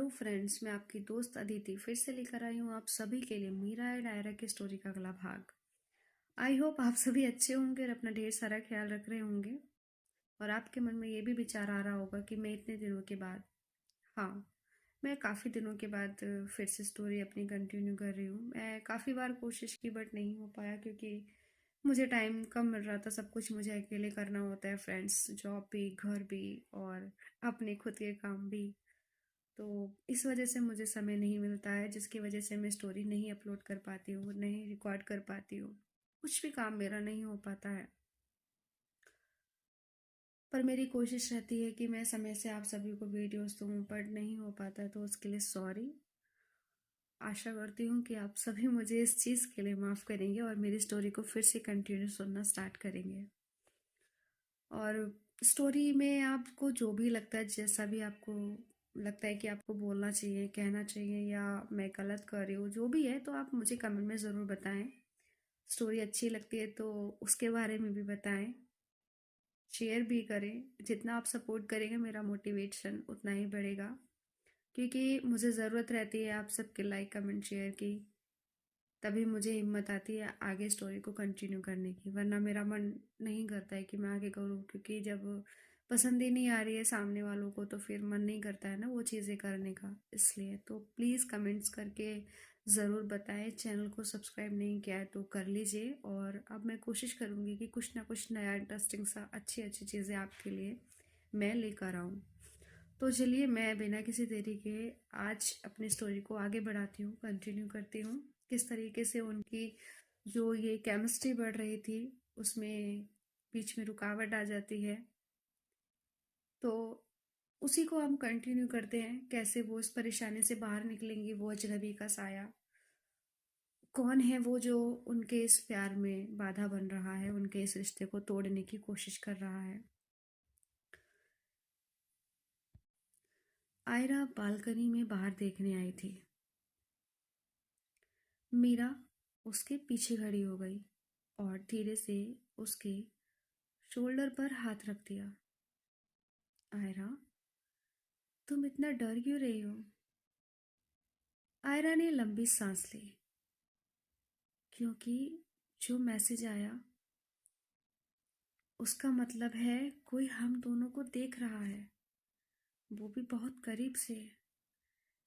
Hello friends, मैं आपकी दोस्त अदिति फिर से लेकर आई हूँ आप सभी के लिए मीरा एंड आयरा की स्टोरी का अगला भाग। आई होप आप सभी अच्छे होंगे और अपना ढेर सारा ख्याल रख रहे होंगे। और आपके मन में ये भी विचार आ रहा होगा कि मैं इतने दिनों के बाद, हाँ, मैं काफ़ी दिनों के बाद फिर से स्टोरी अपनी कंटिन्यू कर रही हूँ। मैं काफ़ी बार कोशिश की बट नहीं हो पाया क्योंकि मुझे टाइम कम मिल रहा था। सब कुछ मुझे अकेले करना होता है, फ्रेंड्स, जॉब भी, घर भी और अपने खुद के काम भी। तो इस वजह से मुझे समय नहीं मिलता है, जिसकी वजह से मैं स्टोरी नहीं अपलोड कर पाती हूँ, नहीं रिकॉर्ड कर पाती हूँ। कुछ भी काम मेरा नहीं हो पाता है। पर मेरी कोशिश रहती है कि मैं समय से आप सभी को वीडियोस दूँ, पर नहीं हो पाता, तो उसके लिए सॉरी। आशा करती हूँ कि आप सभी मुझे इस चीज़ के लिए माफ़ करेंगे और मेरी स्टोरी को फिर से कंटिन्यू सुनना स्टार्ट करेंगे। और स्टोरी में आपको जो भी लगता है, जैसा भी आपको लगता है कि आपको बोलना चाहिए, कहना चाहिए, या मैं गलत कर रही हूँ, जो भी है, तो आप मुझे कमेंट में ज़रूर बताएं। स्टोरी अच्छी लगती है तो उसके बारे में भी बताएं, शेयर भी करें। जितना आप सपोर्ट करेंगे मेरा मोटिवेशन उतना ही बढ़ेगा, क्योंकि मुझे ज़रूरत रहती है आप सबके लाइक, कमेंट, शेयर की। तभी मुझे हिम्मत आती है आगे स्टोरी को कंटिन्यू करने की, वरना मेरा मन नहीं करता है कि मैं आगे करूँ, क्योंकि जब पसंद ही नहीं आ रही है सामने वालों को तो फिर मन नहीं करता है ना वो चीज़ें करने का। इसलिए तो प्लीज़ कमेंट्स करके ज़रूर बताएं। चैनल को सब्सक्राइब नहीं किया है तो कर लीजिए, और अब मैं कोशिश करूँगी कि कुछ ना कुछ नया इंटरेस्टिंग सा अच्छी अच्छी चीज़ें आपके लिए मैं लेकर आऊँ। तो चलिए, मैं बिना किसी देरी के आज अपनी स्टोरी को आगे बढ़ाती हूँ, कंटिन्यू करती हूँ। किस तरीके से उनकी जो ये केमिस्ट्री बढ़ रही थी उसमें बीच में रुकावट आ जाती है, तो उसी को हम कंटिन्यू करते हैं। कैसे वो इस परेशानी से बाहर निकलेंगी, वो अजनबी का साया कौन है, वो जो उनके इस प्यार में बाधा बन रहा है, उनके इस रिश्ते को तोड़ने की कोशिश कर रहा है। आयरा बालकनी में बाहर देखने आई थी। मीरा उसके पीछे खड़ी हो गई और धीरे से उसके शोल्डर पर हाथ रख दिया। आयरा, तुम इतना डर क्यों रही हो? आयरा ने लंबी सांस ली, क्योंकि जो मैसेज आया उसका मतलब है कोई हम दोनों को देख रहा है, वो भी बहुत करीब से।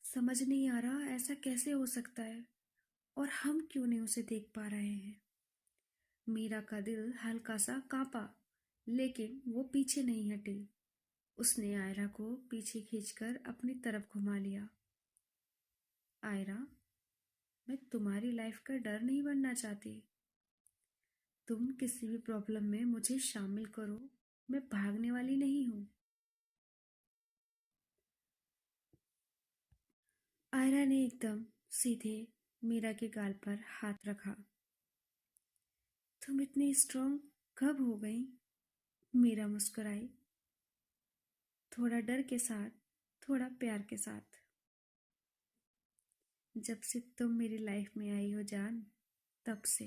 समझ नहीं आ रहा ऐसा कैसे हो सकता है, और हम क्यों नहीं उसे देख पा रहे हैं। मीरा का दिल हल्का सा कांपा, लेकिन वो पीछे नहीं हटी। उसने आयरा को पीछे खींचकर अपनी तरफ घुमा लिया। आयरा, मैं तुम्हारी लाइफ का डर नहीं बनना चाहती। तुम किसी भी प्रॉब्लम में मुझे शामिल करो, मैं भागने वाली नहीं हूँ। आयरा ने एकदम सीधे मीरा के गाल पर हाथ रखा। तुम इतनी स्ट्रांग कब हो गई? मीरा मुस्कुराई, थोड़ा डर के साथ, थोड़ा प्यार के साथ। जब से तुम मेरी लाइफ में आई हो जान, तब से।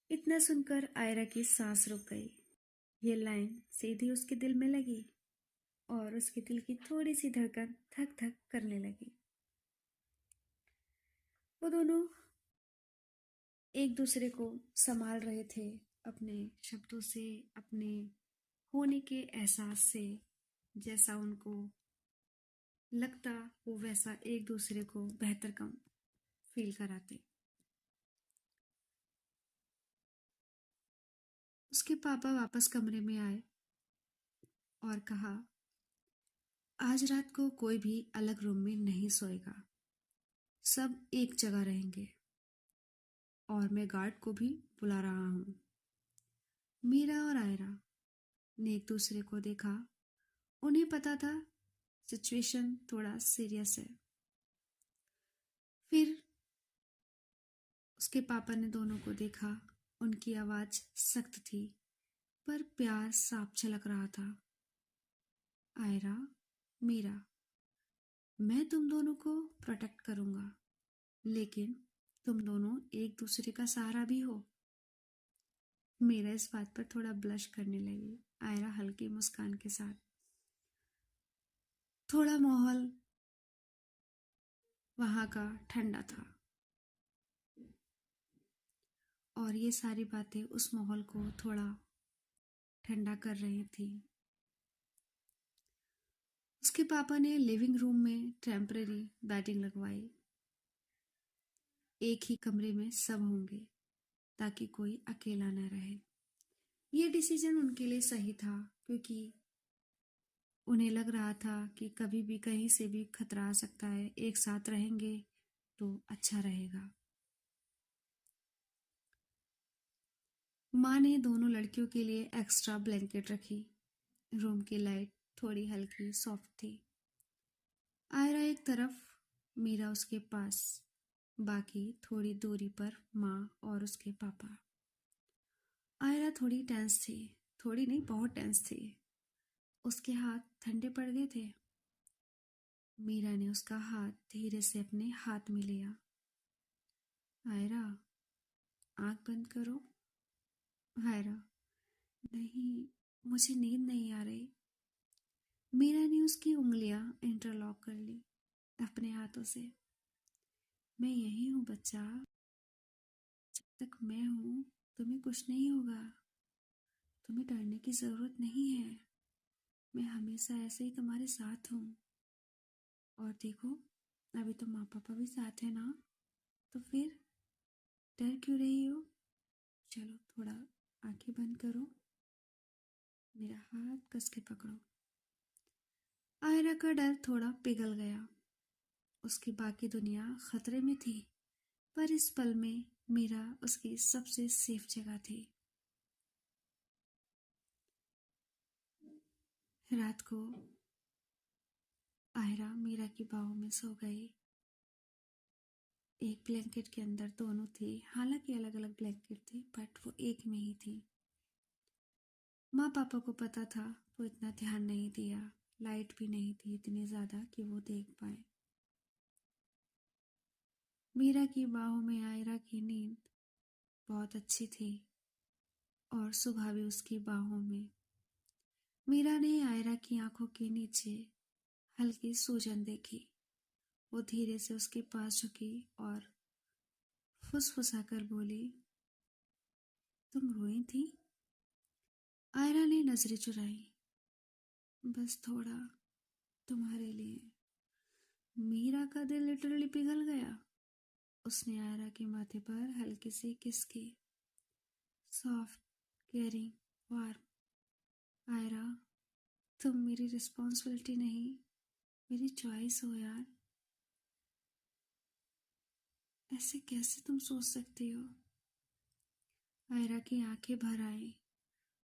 इतना सुनकर आयरा की सांस रुक गई। ये लाइन सीधी उसके दिल में लगी और उसके दिल की थोड़ी सी धड़कन धक धक करने लगी। वो दोनों एक दूसरे को संभाल रहे थे, अपने शब्दों से, अपने होने के एहसास से। जैसा उनको लगता वो वैसा एक दूसरे को बेहतर कम फील कराते। उसके पापा वापस कमरे में आए और कहा, आज रात को कोई भी अलग रूम में नहीं सोएगा, सब एक जगह रहेंगे, और मैं गार्ड को भी बुला रहा हूँ। मीरा और आयरा ने एक दूसरे को देखा। उन्हें पता था सिचुएशन थोड़ा सीरियस है। फिर उसके पापा ने दोनों को देखा। उनकी आवाज सख्त थी, पर प्यार साफ झलक रहा था। आयरा, मीरा, मैं तुम दोनों को प्रोटेक्ट करूंगा, लेकिन तुम दोनों एक दूसरे का सहारा भी हो। मीरा इस बात पर थोड़ा ब्लश करने लगी। आयरा हल्की मुस्कान के साथ, थोड़ा माहौल वहाँ का ठंडा था, और ये सारी बातें उस माहौल को थोड़ा ठंडा कर रही थी। उसके पापा ने लिविंग रूम में टेम्पररी बेडिंग लगवाई। एक ही कमरे में सब होंगे ताकि कोई अकेला न रहे। ये डिसीजन उनके लिए सही था, क्योंकि उन्हें लग रहा था कि कभी भी कहीं से भी खतरा आ सकता है। एक साथ रहेंगे तो अच्छा रहेगा। माँ ने दोनों लड़कियों के लिए एक्स्ट्रा ब्लैंकेट रखी। रूम की लाइट थोड़ी हल्की सॉफ्ट थी। आयरा एक तरफ, मीरा उसके पास, बाकी थोड़ी दूरी पर माँ और उसके पापा। आयरा थोड़ी टेंस थी, थोड़ी नहीं बहुत टेंस थी। उसके हाथ ठंडे पड़ गए थे। मीरा ने उसका हाथ धीरे से अपने हाथ में लिया। आयरा, आंख बंद करो। आयरा, नहीं, मुझे नींद नहीं आ रही। मीरा ने उसकी उंगलियां इंटरलॉक कर ली अपने हाथों से। मैं यही हूँ बच्चा, जब तक मैं हूँ तुम्हें कुछ नहीं होगा। तुम्हें डरने की जरूरत नहीं है। मैं हमेशा ऐसे ही तुम्हारे साथ हूँ। और देखो, अभी तो माँ पापा भी साथ है ना, तो फिर डर क्यों रही हो? चलो थोड़ा आंखें बंद करो, मेरा हाथ कस के पकड़ो। आयरा का डर थोड़ा पिघल गया। उसकी बाकी दुनिया खतरे में थी, पर इस पल में मीरा उसकी सबसे सेफ जगह थी। रात को आयरा मीरा की बाहों में सो गई। एक ब्लैंकेट के अंदर दोनों थी। हालांकि अलग अलग ब्लैंकेट थे, बट वो एक में ही थी। माँ पापा को पता था, वो इतना ध्यान नहीं दिया। लाइट भी नहीं थी इतनी ज्यादा कि वो देख पाए। मीरा की बाहों में आयरा की नींद बहुत अच्छी थी, और सुबह भी उसकी बाहों में। मीरा ने आयरा की आंखों के नीचे हल्की सूजन देखी। वो धीरे से उसके पास झुकी और फुसफुसाकर बोली, तुम रोई थी? आयरा ने नजरें चुराई। बस थोड़ा, तुम्हारे लिए। मीरा का दिल लिटरली पिघल गया। उसने आयरा के माथे पर हल्की सी किस की। Soft, caring, warm. आयरा, तुम मेरी रिस्पॉन्सिबिलिटी नहीं, मेरी चॉइस हो यार। ऐसे कैसे तुम सोच सकती हो? आयरा की आंखें भर आई।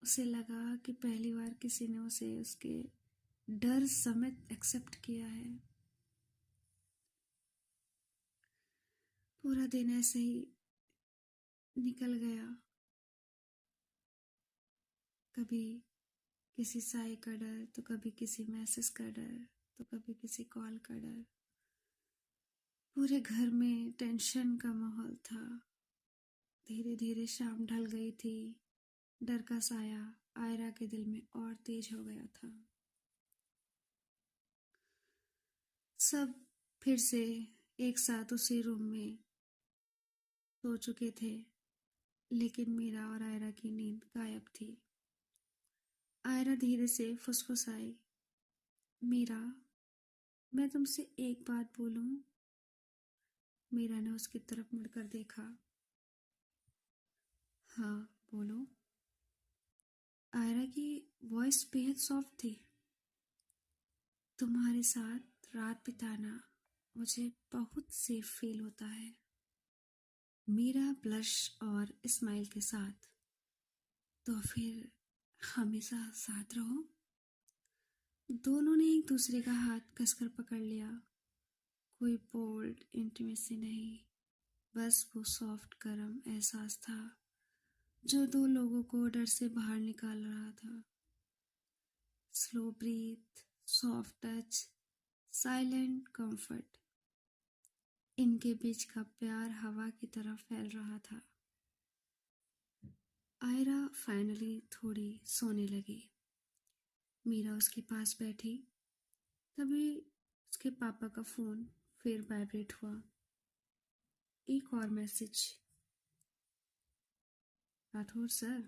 उसे लगा कि पहली बार किसी ने उसे उसके डर समेत एक्सेप्ट किया है। पूरा दिन ऐसे ही निकल गया। कभी किसी साय का डर, तो कभी किसी मैसेज का डर, तो कभी किसी कॉल का डर। पूरे घर में टेंशन का माहौल था। धीरे धीरे शाम ढल गई थी। डर का साया आयरा के दिल में और तेज हो गया था। सब फिर से एक साथ उसी रूम में सो चुके थे, लेकिन मीरा और आयरा की नींद गायब थी। आयरा धीरे से फुसफुसाई, मीरा, मैं तुमसे एक बात बोलूं? मीरा ने उसकी तरफ मुड़कर देखा। हाँ, बोलो। आयरा की वॉइस बेहद सॉफ्ट थी। तुम्हारे साथ रात बिताना मुझे बहुत सेफ फील होता है। मीरा ब्लश और स्माइल के साथ, तो फिर हमेशा साथ रहो। दोनों ने एक दूसरे का हाथ कसकर पकड़ लिया। कोई बोल्ड इंटीमेसी नहीं, बस वो सॉफ्ट गर्म एहसास था जो दो लोगों को डर से बाहर निकाल रहा था। Slow breath, soft touch, silent comfort, इनके बीच का प्यार हवा की तरह फैल रहा था। आयरा फाइनली थोड़ी सोने लगी। मीरा उसके पास बैठी। तभी उसके पापा का फोन फिर वाइब्रेट हुआ। एक और message. Rathore sir,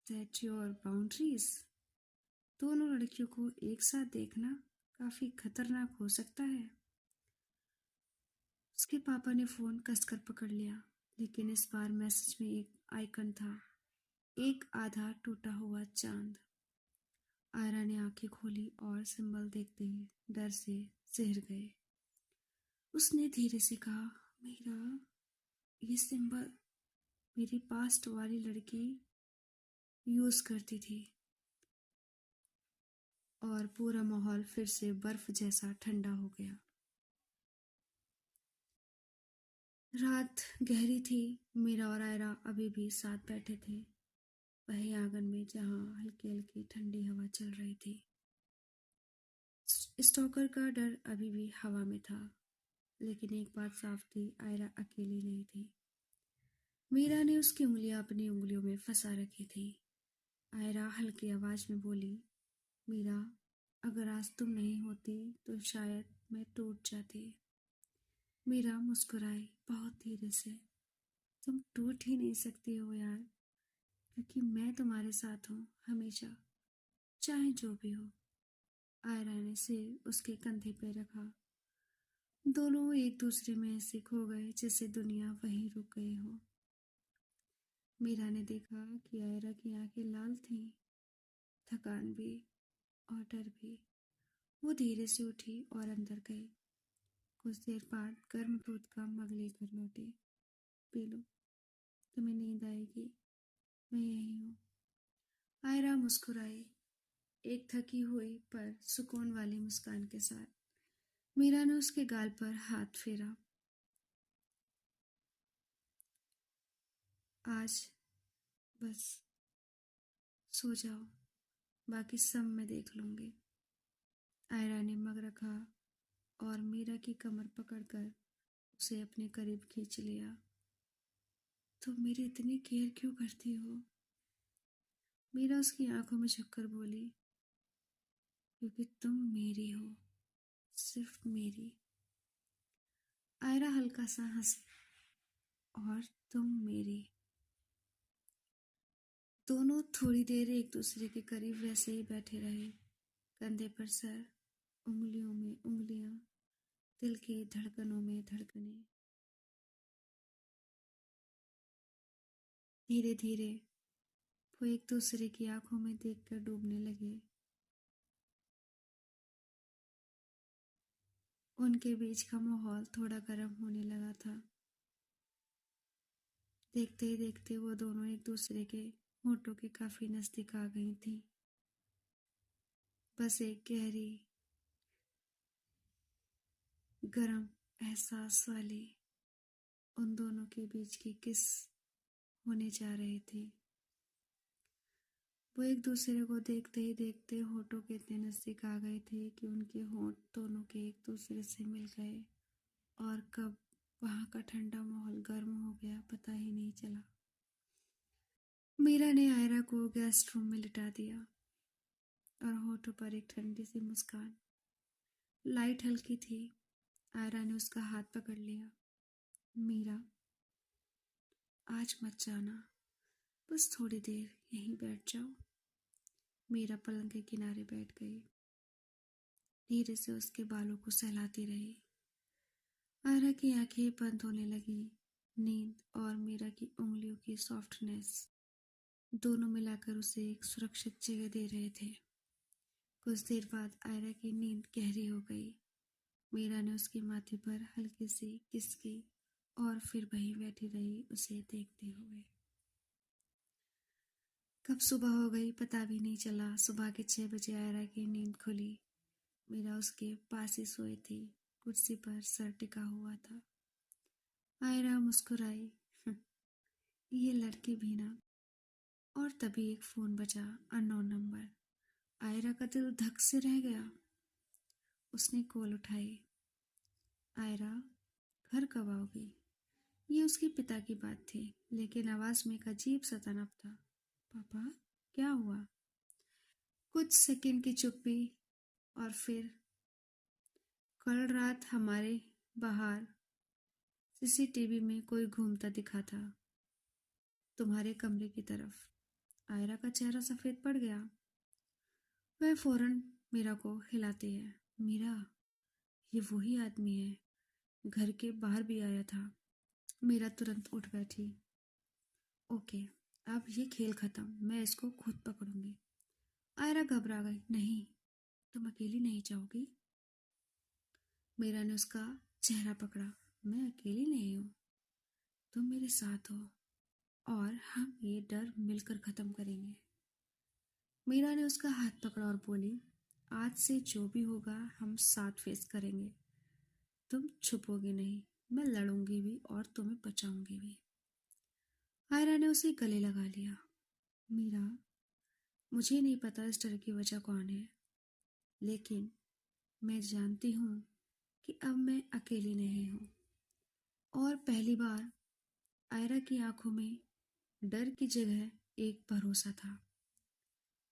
set your boundaries. दोनों लड़कियों को एक साथ देखना काफी खतरनाक हो सकता है। उसके पापा ने फोन कसकर पकड़ लिया, लेकिन इस बार मैसेज में एक आइकन था, एक आधा टूटा हुआ चांद। आयरा ने आंखें खोली और सिंबल देखते ही डर से सिहर गए। उसने धीरे से कहा, मीरा, ये सिंबल मेरी पास्ट वाली लड़की यूज करती थी। और पूरा माहौल फिर से बर्फ जैसा ठंडा हो गया। रात गहरी थी। मीरा और आयरा अभी भी साथ बैठे थे, वही आंगन में जहां हल्की हल्की ठंडी हवा चल रही थी। स्टॉकर का डर अभी भी हवा में था, लेकिन एक बात साफ थी, आयरा अकेली नहीं थी। मीरा ने उसकी उंगलियां अपनी उंगलियों में फंसा रखी थी। आयरा हल्की आवाज में बोली, मीरा, अगर आज तुम नहीं होती तो शायद मैं टूट जाती। मीरा मुस्कुराई बहुत धीरे से। तुम टूट ही नहीं सकती हो यार, क्योंकि मैं तुम्हारे साथ हूँ हमेशा, चाहे जो भी हो। आयरा ने सिर उसके कंधे पे रखा। दोनों एक दूसरे में ऐसे खो गए जैसे दुनिया वहीं रुक गई हो। मीरा ने देखा कि आयरा की आंखें लाल थीं, थकान भी और डर भी। वो धीरे से उठी और अंदर गई। कुछ देर बाद गर्म दूध का मग लेकर लौटी। पी लो, तुम्हें नींद आएगी, मैं यही हूँ। आयरा मुस्कुराई, एक थकी हुई पर सुकून वाली मुस्कान के साथ। मीरा ने उसके गाल पर हाथ फेरा। आज बस सो जाओ, बाकी सब मैं देख लूंगी। आयरा ने मग रखा और मीरा की कमर पकड़कर उसे अपने करीब खींच लिया। तुम मेरी इतनी केयर क्यों करती हो? मीरा उसकी आंखों में झुककर बोली, क्योंकि तुम मेरी हो, सिर्फ मेरी। आयरा हल्का सा हंसी, और तुम मेरी। दोनों थोड़ी देर एक दूसरे के करीब वैसे ही बैठे रहे, कंधे पर सर, उंगलियों में उंगलियां, दिल की धड़कनों में धड़कनें। धीरे धीरे वो एक दूसरे की आंखों में देखकर डूबने लगे। उनके बीच का माहौल थोड़ा गर्म होने लगा था। देखते ही देखते वो दोनों एक दूसरे के होठों के काफी नजदीक आ गई थी। बस एक गहरी गरम एहसास वाली उन दोनों के बीच की किस होने जा रही थी। वो एक दूसरे को देखते ही देखते होठों के इतने नजदीक आ गए थे कि उनके होंठ दोनों के एक दूसरे से मिल गए, और कब वहां का ठंडा माहौल गर्म हो गया पता ही नहीं चला। मीरा ने आयरा को गेस्ट रूम में लिटा दिया और होठों पर एक ठंडी सी मुस्कान। लाइट हल्की थी। आयरा ने उसका हाथ पकड़ लिया। मीरा, आज मत जाना, बस थोड़ी देर यहीं बैठ जाओ। मीरा पलंग के किनारे बैठ गई, धीरे से उसके बालों को सहलाती रही। आयरा की आंखें बंद होने लगी। नींद और मीरा की उंगलियों की सॉफ्टनेस दोनों मिलाकर उसे एक सुरक्षित जगह दे रहे थे। कुछ देर बाद आयरा की नींद गहरी हो गई। मीरा ने उसके माथे पर हल्की सी किस की और फिर वहीं बैठी रही उसे देखते हुए। कब सुबह हो गई पता भी नहीं चला। सुबह के 6 बजे आयरा की नींद खुली। मीरा उसके पास ही सोई थी, कुर्सी पर सर टिका हुआ था। आयरा मुस्कुराई, ये लड़की भी ना। और तभी एक फोन बजा, अननोन नंबर। आयरा का दिल धक से रह गया। उसने कॉल उठाई। आयरा, घर कब आओगी? ये उसके पिता की बात थी, लेकिन आवाज में एक अजीब सा तनप था। पापा, क्या हुआ? कुछ सेकंड की चुप्पी और फिर, कल रात हमारे बाहर सीसीटीवी में कोई घूमता दिखा था, तुम्हारे कमरे की तरफ। आयरा का चेहरा सफ़ेद पड़ गया। वह फौरन मीरा को हिलाती है। मीरा, ये वही आदमी है, घर के बाहर भी आया था। मीरा तुरंत उठ बैठी। ओके, अब ये खेल खत्म, मैं इसको खुद पकड़ूंगी। आयरा घबरा गई। नहीं, तुम अकेली नहीं जाओगी। मीरा ने उसका चेहरा पकड़ा। मैं अकेली नहीं हूँ, तुम मेरे साथ हो और हम ये डर मिलकर खत्म करेंगे। मीरा ने उसका हाथ पकड़ा और बोली, आज से जो भी होगा हम साथ फेस करेंगे। तुम छुपोगे नहीं, मैं लड़ूंगी भी और तुम्हें बचाऊंगी भी। आयरा ने उसे गले लगा लिया। मीरा, मुझे नहीं पता इस डर की वजह कौन है, लेकिन मैं जानती हूँ कि अब मैं अकेली नहीं हूँ। और पहली बार आयरा की आंखों में डर की जगह एक भरोसा था।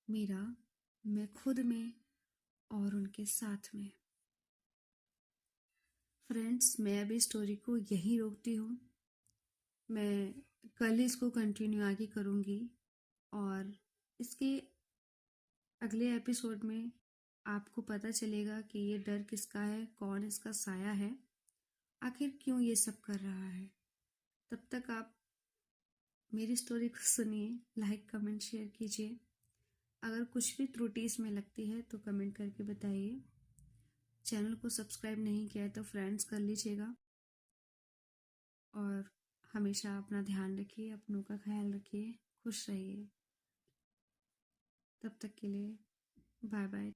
मीरा, मैं खुद में और उनके साथ में। फ्रेंड्स, मैं अभी स्टोरी को यहीं रोकती हूँ। मैं कल ही इसको कंटिन्यू आगे करूँगी और इसके अगले एपिसोड में आपको पता चलेगा कि ये डर किसका है, कौन इसका साया है, आखिर क्यों ये सब कर रहा है। तब तक आप मेरी स्टोरी को सुनिए, लाइक कमेंट शेयर कीजिए। अगर कुछ भी त्रुटि इसमें लगती है तो कमेंट करके बताइए। चैनल को सब्सक्राइब नहीं किया है तो फ्रेंड्स कर लीजिएगा और हमेशा अपना ध्यान रखिए, अपनों का ख्याल रखिए, खुश रहिए। तब तक के लिए बाय बाय।